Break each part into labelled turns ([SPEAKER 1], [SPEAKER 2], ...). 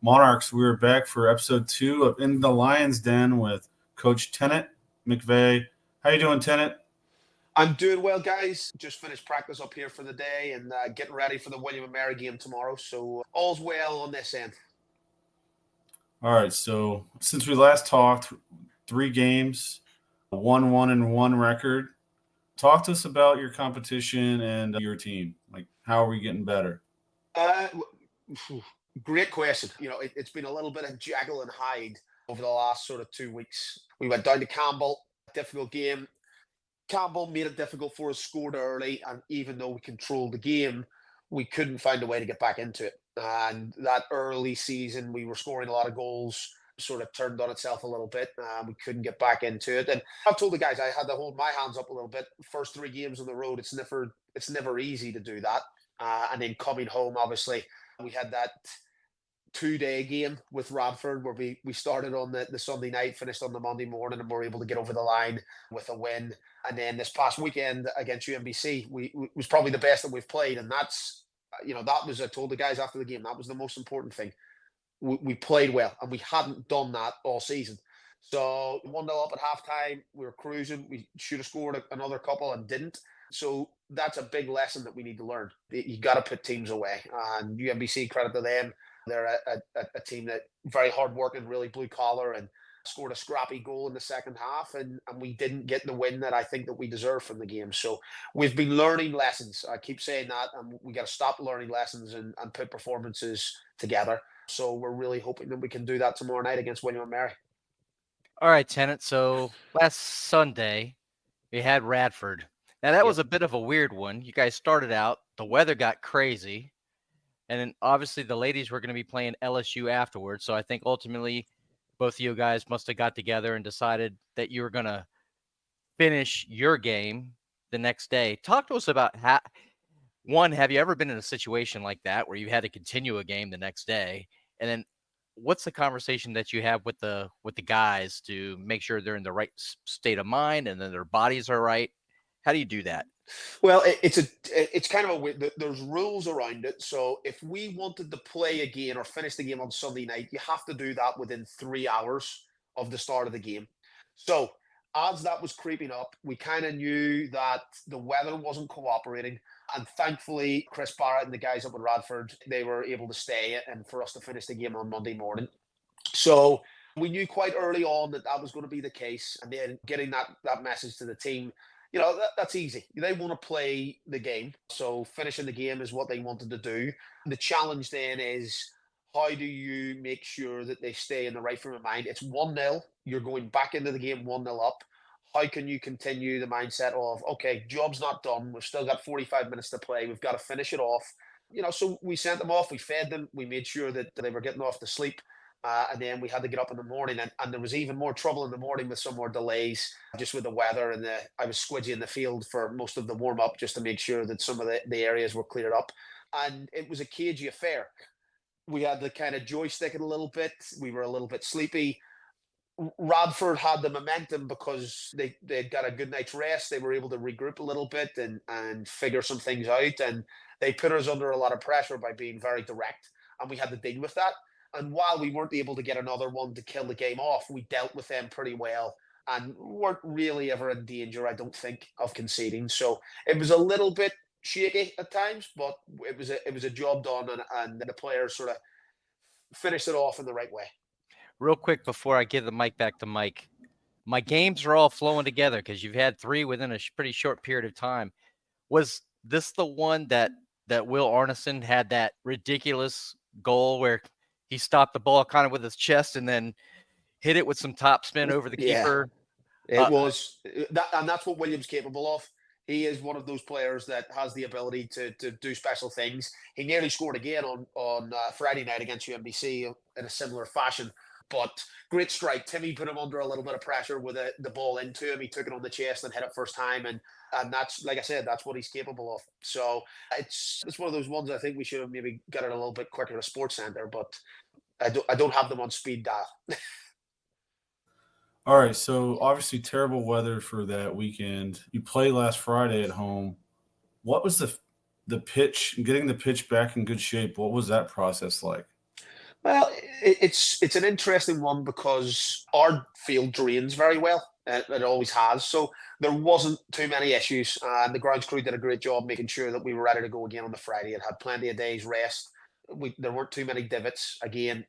[SPEAKER 1] Monarchs. We're back for episode 2 of In the Lion's Den with Coach Tennant McVea. How you doing, Tennant?
[SPEAKER 2] I'm doing well, guys. Just finished practice up here for the day and getting ready for the William and Mary game tomorrow. So all's well on this end.
[SPEAKER 1] All right, so since we last talked, 3 games, 1-1-1 record. Talk to us about your competition and your team. Like, how are we getting better?
[SPEAKER 2] Uh, Great question. It's been a little bit of Jekyll and Hyde over the last sort of 2 weeks. We went down to Campbell, difficult game. Campbell made it difficult for us, scored early, and even though we controlled the game, we couldn't find a way to get back into it. And that early season, we were scoring a lot of goals, sort of turned on itself a little bit. We couldn't get back into it. And I've told the guys I had to hold my hands up a little bit. First 3 games on the road, it's never easy to do that. And then coming home, obviously, we had that 2-day game with Radford where we started on the Sunday night, finished on the Monday morning, and were able to get over the line with a win. And then this past weekend against UMBC, we was probably the best that we've played. And that's, that was, I told the guys after the game, that was the most important thing. We played well, and we hadn't done that all season. So 1-0 up at halftime, we were cruising. We should have scored another couple and didn't. So that's a big lesson that we need to learn. You got to put teams away. And UMBC, credit to them. They're a team that very hardworking, really blue collar, and scored a scrappy goal in the second half, and we didn't get the win that I think that we deserve from the game. So we've been learning lessons. I keep saying that, and we got to stop learning lessons and put performances together. So we're really hoping that we can do that tomorrow night against William and Mary.
[SPEAKER 3] All right, Tennant. So last Sunday, we had Radford. Now, that was a bit of a weird one. You guys started out, the weather got crazy, and then obviously the ladies were going to be playing LSU afterwards. So I think ultimately both of you guys must have got together and decided that you were going to finish your game the next day. Talk to us about have you ever been in a situation like that where you had to continue a game the next day? And then what's the conversation that you have with the guys to make sure they're in the right state of mind and then their bodies are right? How do you do that?
[SPEAKER 2] Well, it's kind of a weird. There's rules around it. So if we wanted to play again or finish the game on Sunday night, you have to do that within 3 hours of the start of the game. So as that was creeping up, we kind of knew that the weather wasn't cooperating. And thankfully, Chris Barrett and the guys up at Radford, they were able to stay and for us to finish the game on Monday morning. So we knew quite early on that that was going to be the case. And then getting that message to the team, that's easy. They want to play the game. So finishing the game is what they wanted to do. The challenge then is, how do you make sure that they stay in the right frame of mind? It's 1-0. You're going back into the game 1-0 up. How can you continue the mindset of, okay, job's not done. We've still got 45 minutes to play. We've got to finish it off. So we sent them off. We fed them. We made sure that they were getting off to sleep. And then we had to get up in the morning, and there was even more trouble in the morning with some more delays just with the weather. And I was squidgy in the field for most of the warm up just to make sure that some of the areas were cleared up. And it was a cagey affair. We had to kind of joystick it a little bit. We were a little bit sleepy. Radford had the momentum because they'd got a good night's rest. They were able to regroup a little bit and figure some things out. And they put us under a lot of pressure by being very direct. And we had to deal with that. And while we weren't able to get another one to kill the game off, we dealt with them pretty well and weren't really ever in danger, I don't think, of conceding. So it was a little bit shaky at times, but it was a job done, and the players sort of finished it off in the right way.
[SPEAKER 3] Real quick before I give the mic back to Mike, my games are all flowing together because you've had 3 within a pretty short period of time. Was this the one that Will Arneson had that ridiculous goal where he stopped the ball kind of with his chest and then hit it with some top spin over the keeper?
[SPEAKER 2] It was that, and that's what William's capable of. He is one of those players that has the ability to do special things. He nearly scored again on Friday night against UMBC in a similar fashion. But great strike. Timmy put him under a little bit of pressure with the ball into him. He took it on the chest and hit it first time. And that's, like I said, that's what he's capable of. So it's one of those ones I think we should have maybe got it a little bit quicker to Sports Center, but I don't have them on speed dial.
[SPEAKER 1] All right, so obviously terrible weather for that weekend. You played last Friday at home. What was the pitch, getting the pitch back in good shape? What was that process like?
[SPEAKER 2] Well, it's an interesting one because our field drains very well. It always has. So there wasn't too many issues. And the grounds crew did a great job making sure that we were ready to go again on the Friday. It had plenty of days rest. There weren't too many divots. Again,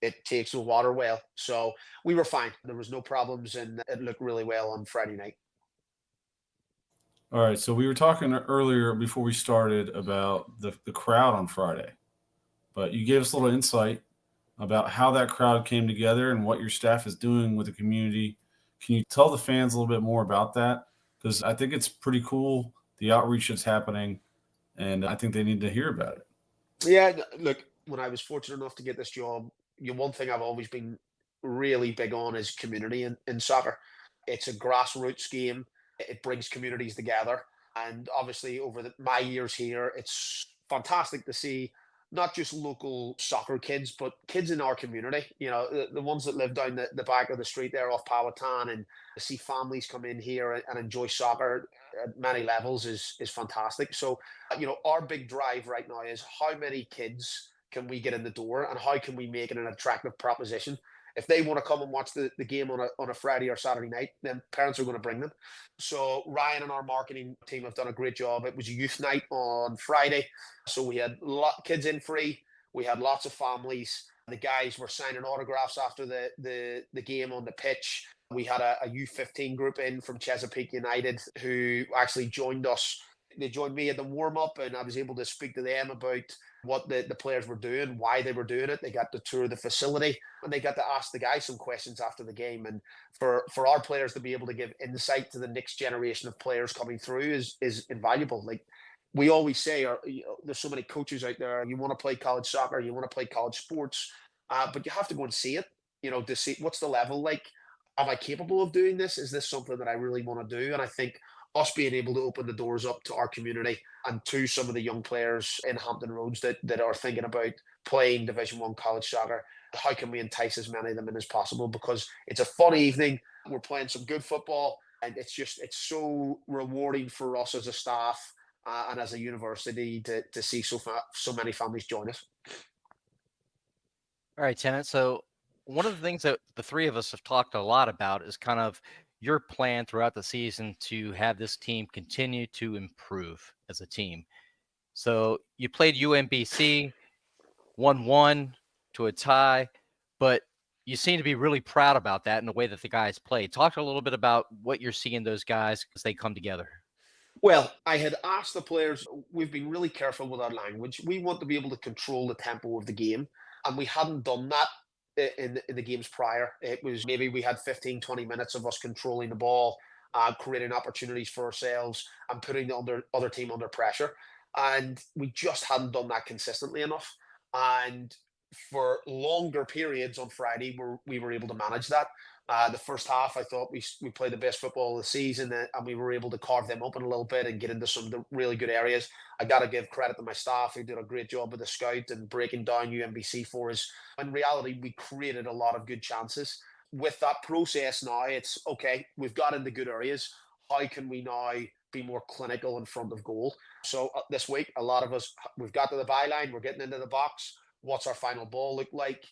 [SPEAKER 2] it takes the water well. So we were fine. There was no problems, and it looked really well on Friday night.
[SPEAKER 1] All right. So we were talking earlier before we started about the crowd on Friday, but you gave us a little insight about how that crowd came together and what your staff is doing with the community. Can you tell the fans a little bit more about that? Because I think it's pretty cool, the outreach that's happening, and I think they need to hear about it.
[SPEAKER 2] Yeah, look, when I was fortunate enough to get this job, one thing I've always been really big on is community in soccer. It's a grassroots game. It brings communities together. And obviously, over my years here, it's fantastic to see not just local soccer kids, but kids in our community, the ones that live down the back of the street there off Powhatan, and to see families come in here and enjoy soccer at many levels is fantastic. So our big drive right now is how many kids can we get in the door and how can we make it an attractive proposition. If they want to come and watch the game on a Friday or Saturday night, then parents are going to bring them. So Ryan and our marketing team have done a great job. It was youth night on Friday, so we had kids in free. We had lots of families. The guys were signing autographs after the game on the pitch. We had a U15 group in from Chesapeake United who actually joined us. They joined me at the warm up, and I was able to speak to them about what the players were doing, why they were doing it. They got to tour the facility, and they got to ask the guys some questions after the game. And for our players to be able to give insight to the next generation of players coming through is invaluable. Like we always say, there's so many coaches out there. You want to play college soccer, you want to play college sports, but you have to go and see it. To see what's the level like. Am I capable of doing this? Is this something that I really want to do? And I think us being able to open the doors up to our community and to some of the young players in Hampton Roads that are thinking about playing Division One college soccer, how can we entice as many of them in as possible? Because it's a fun evening. We're playing some good football, and it's so rewarding for us as a staff and as a university to see so many families join us.
[SPEAKER 3] All right, Tennant. So one of the things that the three of us have talked a lot about is kind of your plan throughout the season to have this team continue to improve as a team. So you played UMBC, 1-1 to a tie, but you seem to be really proud about that and the way that the guys played. Talk a little bit about what you're seeing those guys as they come together.
[SPEAKER 2] Well, I had asked the players, we've been really careful with our language. We want to be able to control the tempo of the game, and we hadn't done that in the games prior. It was maybe we had 15, 20 minutes of us controlling the ball, creating opportunities for ourselves, and putting the other team under pressure. And we just hadn't done that consistently enough. And for longer periods on Friday, we were able to manage that. The first half, I thought we played the best football of the season, and we were able to carve them open a little bit and get into some of the really good areas. I got to give credit to my staff who did a great job with the scout and breaking down UMBC for us. In reality, we created a lot of good chances. With that process now, it's okay, we've got into good areas. How can we now be more clinical in front of goal? So this week, a lot of us, we've got to the byline, we're getting into the box. What's our final ball look like?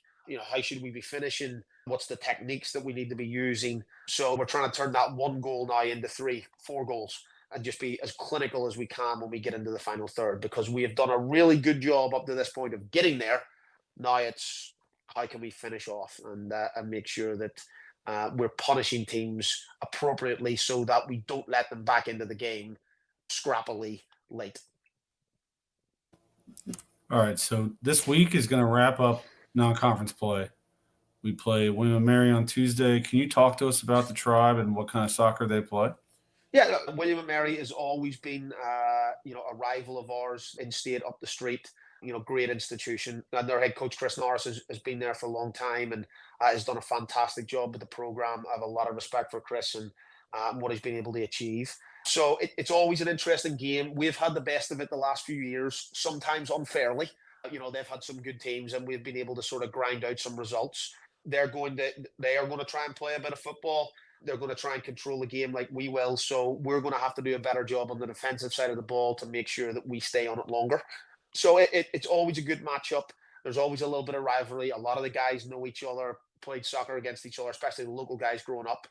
[SPEAKER 2] How should we be finishing? What's the techniques that we need to be using? So we're trying to turn that one goal now into 3-4 goals and just be as clinical as we can when we get into the final third, because we have done a really good job up to this point of getting there. Now it's how can we finish off and make sure that we're punishing teams appropriately so that we don't let them back into the game scrappily late.
[SPEAKER 1] All right. So this week is going to wrap up non-conference play. We play William & Mary on Tuesday. Can you talk to us about the Tribe and what kind of soccer they play?
[SPEAKER 2] Yeah, William & Mary has always been, a rival of ours in state up the street. Great institution. And their head coach, Chris Norris, has been there for a long time and has done a fantastic job with the program. I have a lot of respect for Chris and what he's been able to achieve. So it's always an interesting game. We've had the best of it the last few years, sometimes unfairly. They've had some good teams and we've been able to sort of grind out some results. They are going to try and play a bit of football. They're going to try and control the game like we will. So we're going to have to do a better job on the defensive side of the ball to make sure that we stay on it longer. So it's always a good matchup. There's always a little bit of rivalry. A lot of the guys know each other, played soccer against each other, especially the local guys growing up.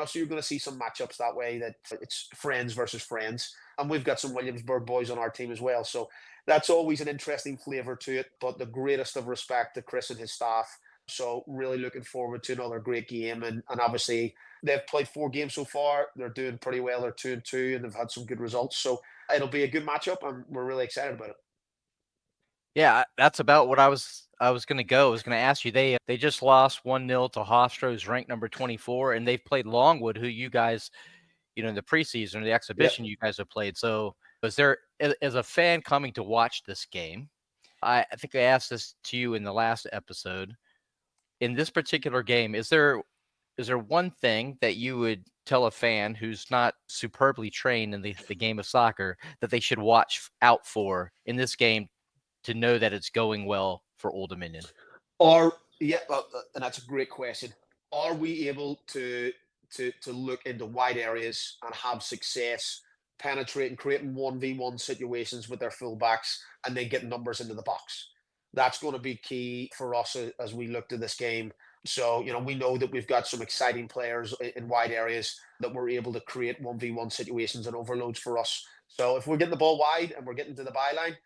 [SPEAKER 2] So you're going to see some matchups that way, that it's friends versus friends. And we've got some Williamsburg boys on our team as well. So that's always an interesting flavour to it. But the greatest of respect to Chris and his staff. So really looking forward to another great game. And obviously they've played 4 games so far. They're doing pretty well. They're 2-2 and they've had some good results. So it'll be a good matchup and we're really excited about it.
[SPEAKER 3] Yeah, that's about what I was going to go. I was going to ask you. They just lost 1-0 to Hofstro's ranked number 24, and they've played Longwood, who you guys, in the preseason or the exhibition you guys have played. So, was there, as a fan coming to watch this game, I think I asked this to you in the last episode. In this particular game, is there one thing that you would tell a fan who's not superbly trained in the game of soccer that they should watch out for in this game to know that it's going well for Old Dominion?
[SPEAKER 2] And that's a great question. Are we able to look into wide areas and have success penetrating, creating 1v1 situations with their fullbacks and then getting numbers into the box? That's going to be key for us as we look to this game. So, we know that we've got some exciting players in wide areas that we're able to create 1v1 situations and overloads for us. So if we're getting the ball wide and we're getting to the byline,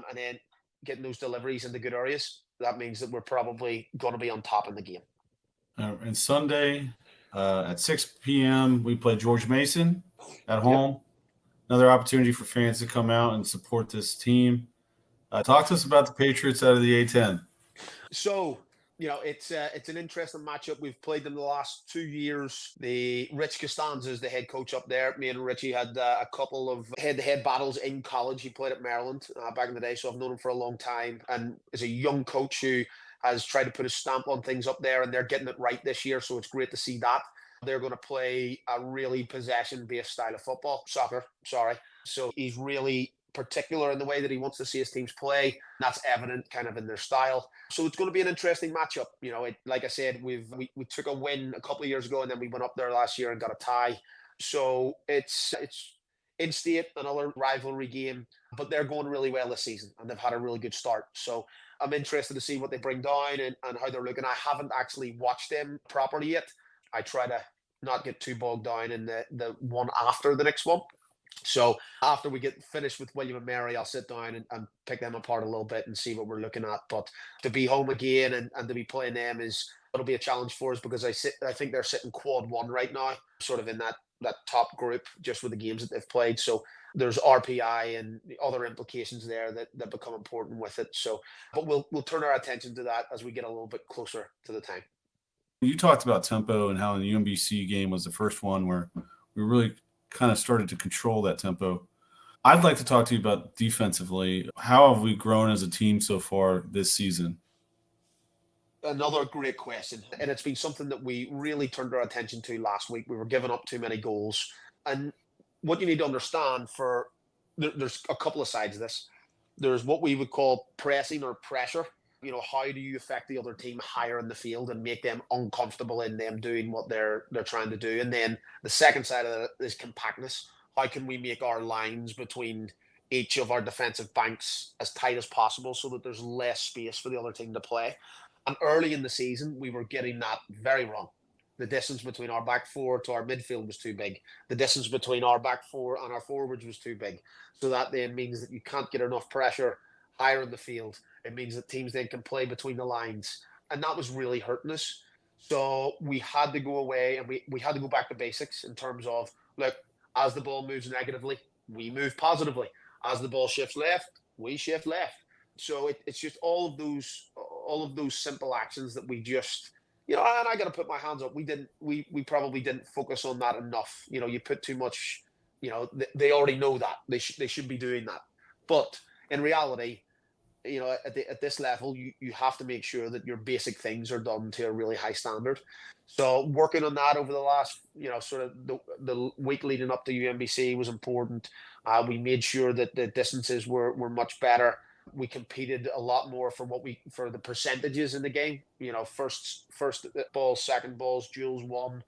[SPEAKER 2] and then getting those deliveries into good areas, that means that we're probably going to be on top in the game.
[SPEAKER 1] And Sunday at 6 p.m., we play George Mason at home. Yep. Another opportunity for fans to come out and support this team. Talk to us about the Patriots out of the A10.
[SPEAKER 2] So, it's an interesting matchup. We've played them the last 2 years. Rich Costanza is the head coach up there. Me and Richie had a couple of head-to-head battles in college. He played at Maryland back in the day, so I've known him for a long time. And is a young coach who has tried to put a stamp on things up there, and they're getting it right this year, so it's great to see that. They're going to play a really possession-based style of soccer. So he's really particular in the way that he wants to see his teams play. That's evident kind of in their style. So it's going to be an interesting matchup. Like I said, we took a win a couple of years ago, and then we went up there last year and got a tie. So it's in-state, another rivalry game, but they're going really well this season, and they've had a really good start. So I'm interested to see what they bring down and how they're looking. I haven't actually watched them properly yet. I try to not get too bogged down in the one after the next one. So after we get finished with William and Mary, I'll sit down and pick them apart a little bit and see what we're looking at. But to be home again and to be playing them it'll be a challenge for us, because I think they're sitting quad 1 right now, sort of in that top group, just with the games that they've played. So there's RPI and the other implications there that become important with it. So, but we'll turn our attention to that as we get a little bit closer to the time.
[SPEAKER 1] You talked about tempo and how the UMBC game was the first one where we really kind of started to control that tempo. I'd like to talk to you about defensively. How have we grown as a team so far this season?
[SPEAKER 2] Another great question. And it's been something that we really turned our attention to last week. We were giving up too many goals. And what you need to understand, there's a couple of sides of this. There's what we would call pressing or pressure. How do you affect the other team higher in the field and make them uncomfortable in them doing what they're trying to do? And then the second side of it is compactness. How can we make our lines between each of our defensive banks as tight as possible so that there's less space for the other team to play? And early in the season, we were getting that very wrong. The distance between our back four to our midfield was too big. The distance between our back four and our forwards was too big. So that then means that you can't get enough pressure higher in the field. It means that teams then can play between the lines. And that was really hurting us. So we had to go away and we had to go back to basics in terms of, look, as the ball moves negatively, we move positively. As the ball shifts left, we shift left. So it's just all of those simple actions that we just, and I got to put my hands up. We probably didn't focus on that enough. You put too much, they already know that they should be doing that. But in reality, at this level, you have to make sure that your basic things are done to a really high standard. So working on that over the last, sort of the week leading up to UMBC was important. We made sure that the distances were much better. We competed a lot more for the percentages in the game. First balls, second balls, duels won.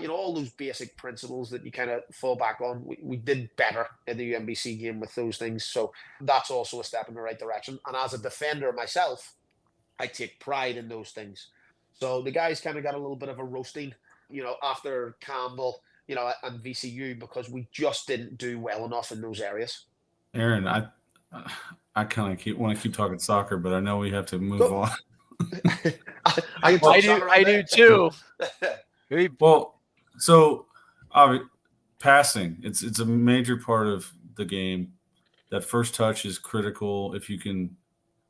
[SPEAKER 2] All those basic principles that you kind of fall back on. We did better in the UMBC game with those things. So that's also a step in the right direction. And as a defender myself, I take pride in those things. So the guys kind of got a little bit of a roasting, after Campbell, and VCU because we just didn't do well enough in those areas.
[SPEAKER 1] Aaron, I kind of want to keep talking soccer, but I know we have to move
[SPEAKER 2] Go.
[SPEAKER 1] on.
[SPEAKER 2] I can talk soccer all
[SPEAKER 3] I
[SPEAKER 2] day.
[SPEAKER 3] do too.
[SPEAKER 1] Well, so passing, it's a major part of the game. That first touch is critical. If you can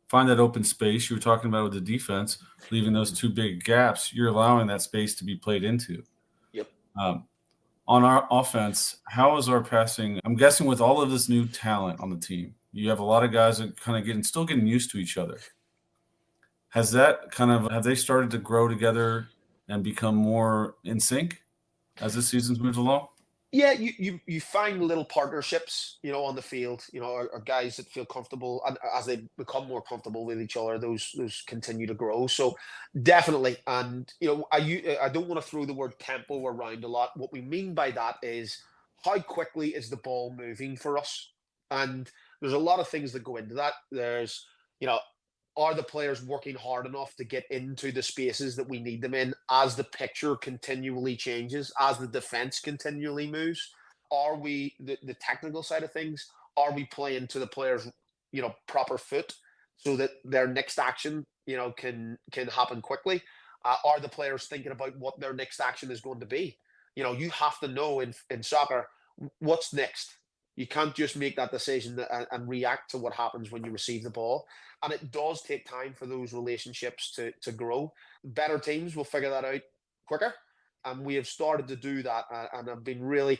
[SPEAKER 1] find that open space you were talking about with the defense, leaving those two big gaps, you're allowing that space to be played into.
[SPEAKER 2] Yep.
[SPEAKER 1] On our offense, how is our passing? I'm guessing with all of this new talent on the team, you have a lot of guys that kind of still getting used to each other. Have they started to grow together and become more in sync as the season's moved along?
[SPEAKER 2] Yeah, you find little partnerships, on the field, or guys that feel comfortable, and as they become more comfortable with each other, those continue to grow. So definitely, and I don't want to throw the word tempo around a lot. What we mean by that is how quickly is the ball moving for us, and there's a lot of things that go into that. There's, are the players working hard enough to get into the spaces that we need them in as the picture continually changes, as the defense continually moves? Are we the technical side of things? Are we playing to the players, proper foot so that their next action, can happen quickly? Are the players thinking about what their next action is going to be? You have to know in soccer what's next. You can't just make that decision and react to what happens when you receive the ball. And it does take time for those relationships to grow. Better teams will figure that out quicker. And we have started to do that. And I've been really,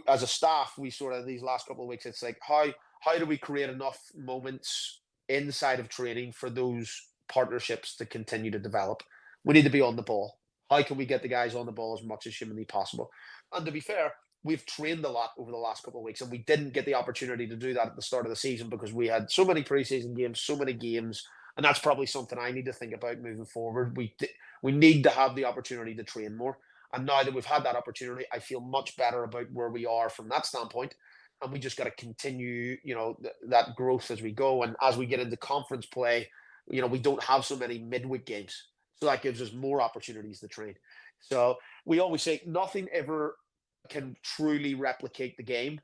[SPEAKER 2] as a staff, we sort of these last couple of weeks, it's like, how do we create enough moments inside of training for those partnerships to continue to develop? We need to be on the ball. How can we get the guys on the ball as much as humanly possible? And to be fair, we've trained a lot over the last couple of weeks, and we didn't get the opportunity to do that at the start of the season because we had so many preseason games, so many games, and that's probably something I need to think about moving forward. We need to have the opportunity to train more, and now that we've had that opportunity, I feel much better about where we are from that standpoint. And we just got to continue, that growth as we go, and as we get into conference play, we don't have so many midweek games, so that gives us more opportunities to train. So we always say nothing ever can truly replicate the game,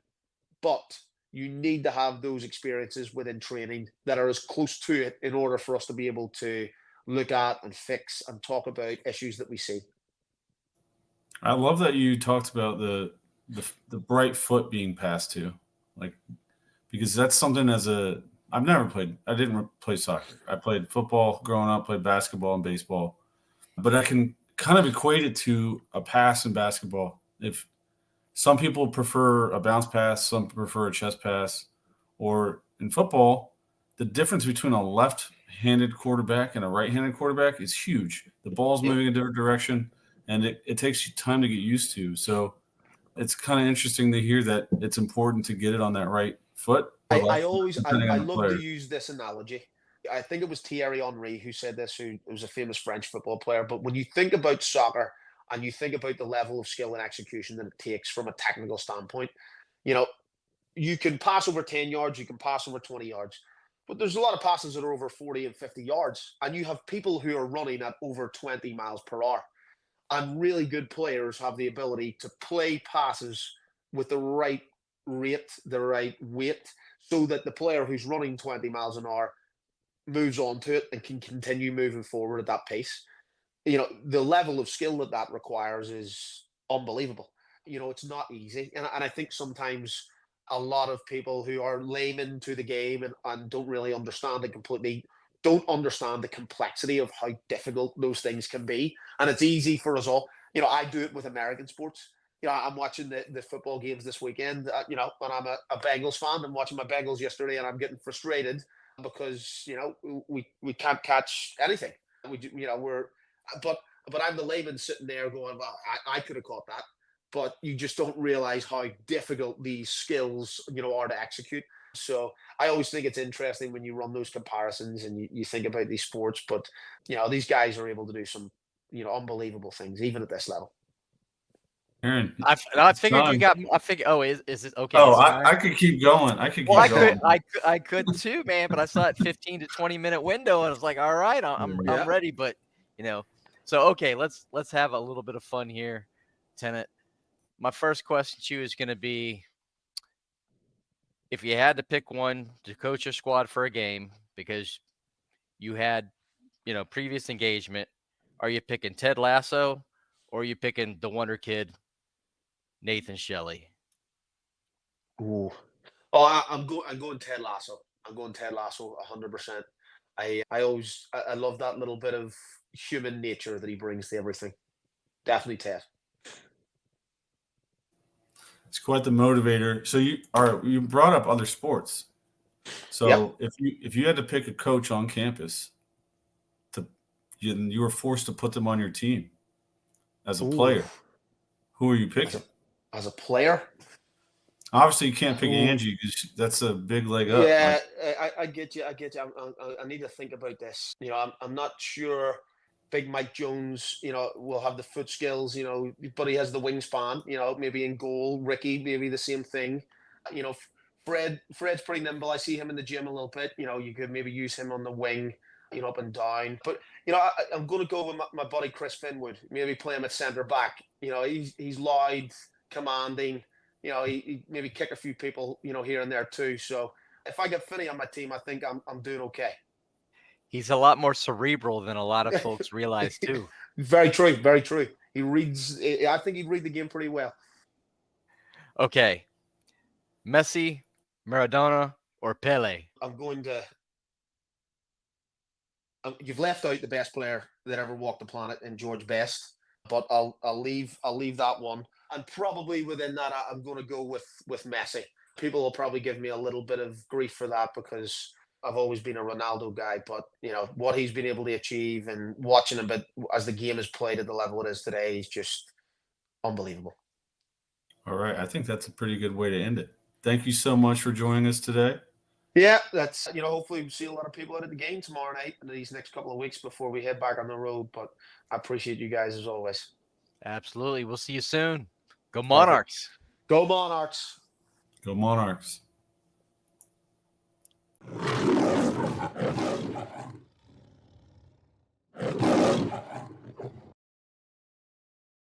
[SPEAKER 2] but you need to have those experiences within training that are as close to it in order for us to be able to look at and fix and talk about issues that we see.
[SPEAKER 1] I love that you talked about the bright foot being passed to, like, because that's something I didn't play soccer. I played football growing up, played basketball and baseball, but I can kind of equate it to a pass in basketball. If some people prefer a bounce pass, some prefer a chest pass, or in football, the difference between a left-handed quarterback and a right-handed quarterback is huge. The ball's moving a different direction, and it takes you time to get used to. So it's kind of interesting to hear that it's important to get it on that right foot or
[SPEAKER 2] I
[SPEAKER 1] left foot,
[SPEAKER 2] always
[SPEAKER 1] depending
[SPEAKER 2] I
[SPEAKER 1] on the
[SPEAKER 2] love to
[SPEAKER 1] player.
[SPEAKER 2] use this analogy. I think it was Thierry Henry who said this, who was a famous French football player. But when you think about soccer and you think about the level of skill and execution that it takes from a technical standpoint, you know, you can pass over 10 yards, you can pass over 20 yards. But there's a lot of passes that are over 40 and 50 yards. And you have people who are running at over 20 miles per hour. And really good players have the ability to play passes with the right rate, the right weight, so that the player who's running 20 miles an hour moves on to it and can continue moving forward at that pace. The level of skill that requires is unbelievable. It's not easy. And I think sometimes a lot of people who are laymen to the game and don't really understand it completely don't understand the complexity of how difficult those things can be. And it's easy for us all. I do it with American sports. I'm watching the football games this weekend, and I'm a Bengals fan. I'm watching my Bengals yesterday and I'm getting frustrated because, we can't catch anything. But I'm the layman sitting there going, well, I could have caught that. But you just don't realize how difficult these skills, are to execute. So I always think it's interesting when you run those comparisons and you think about these sports. But, these guys are able to do some, unbelievable things, even at this level.
[SPEAKER 1] Aaron,
[SPEAKER 3] I
[SPEAKER 1] it's
[SPEAKER 3] figured you
[SPEAKER 1] time.
[SPEAKER 3] got. I figured. Oh, is it okay?
[SPEAKER 1] Oh,
[SPEAKER 3] Is it mine?
[SPEAKER 1] I could keep going. I could
[SPEAKER 3] Well,
[SPEAKER 1] keep going.
[SPEAKER 3] I could too, man. But I saw that 15 to 20 minute window, and I was like, all right,
[SPEAKER 2] Yeah.
[SPEAKER 3] I'm ready. But so okay, let's have a little bit of fun here, Tennant. My first question to you is going to be, if you had to pick one to coach your squad for a game because you had, previous engagement, are you picking Ted Lasso or are you picking the Wonder Kid, Nathan Shelley?
[SPEAKER 2] Ooh. Oh, I'm going Ted Lasso. I'm going Ted Lasso 100%. I love that little bit of human nature that he brings to everything. Definitely Ted.
[SPEAKER 1] It's quite the motivator. So you brought up other sports. So
[SPEAKER 2] Yep.
[SPEAKER 1] if you had to pick a coach on campus, you were forced to put them on your team as a
[SPEAKER 2] Ooh.
[SPEAKER 1] player, who are you picking?
[SPEAKER 2] As a player?
[SPEAKER 1] Obviously, you can't pick
[SPEAKER 2] Ooh.
[SPEAKER 1] Angie because that's a big leg up.
[SPEAKER 2] Yeah, I get you. I get you. I need to think about this. I'm not sure. Big Mike Jones, will have the foot skills, but he has the wingspan. Maybe in goal. Ricky, maybe the same thing. You know, Fred's pretty nimble. I see him in the gym a little bit. You could maybe use him on the wing, up and down. But I'm going to go with my buddy Chris Finwood. Maybe play him at centre back. He's loud, commanding. He maybe kick a few people, here and there too. So if I get Finney on my team, I think I'm doing okay.
[SPEAKER 3] He's a lot more cerebral than a lot of folks realize too.
[SPEAKER 2] Very true. Very true. He reads. I think he'd read the game pretty well.
[SPEAKER 3] Okay, Messi, Maradona, or Pele?
[SPEAKER 2] I'm going to. You've left out the best player that ever walked the planet in George Best, but I'll leave that one. And probably within that, I'm going to go with Messi. People will probably give me a little bit of grief for that because I've always been a Ronaldo guy. But what he's been able to achieve and watching him, but as the game is played at the level it is today, he's just unbelievable.
[SPEAKER 1] All right, I think that's a pretty good way to end it. Thank you so much for joining us today.
[SPEAKER 2] Yeah, that's hopefully we'll see a lot of people out at the game tomorrow night and these next couple of weeks before we head back on the road. But I appreciate you guys as always.
[SPEAKER 3] Absolutely. We'll see you soon. Go
[SPEAKER 2] Perfect.
[SPEAKER 3] Monarchs.
[SPEAKER 2] Go Monarchs.
[SPEAKER 1] Go Monarchs.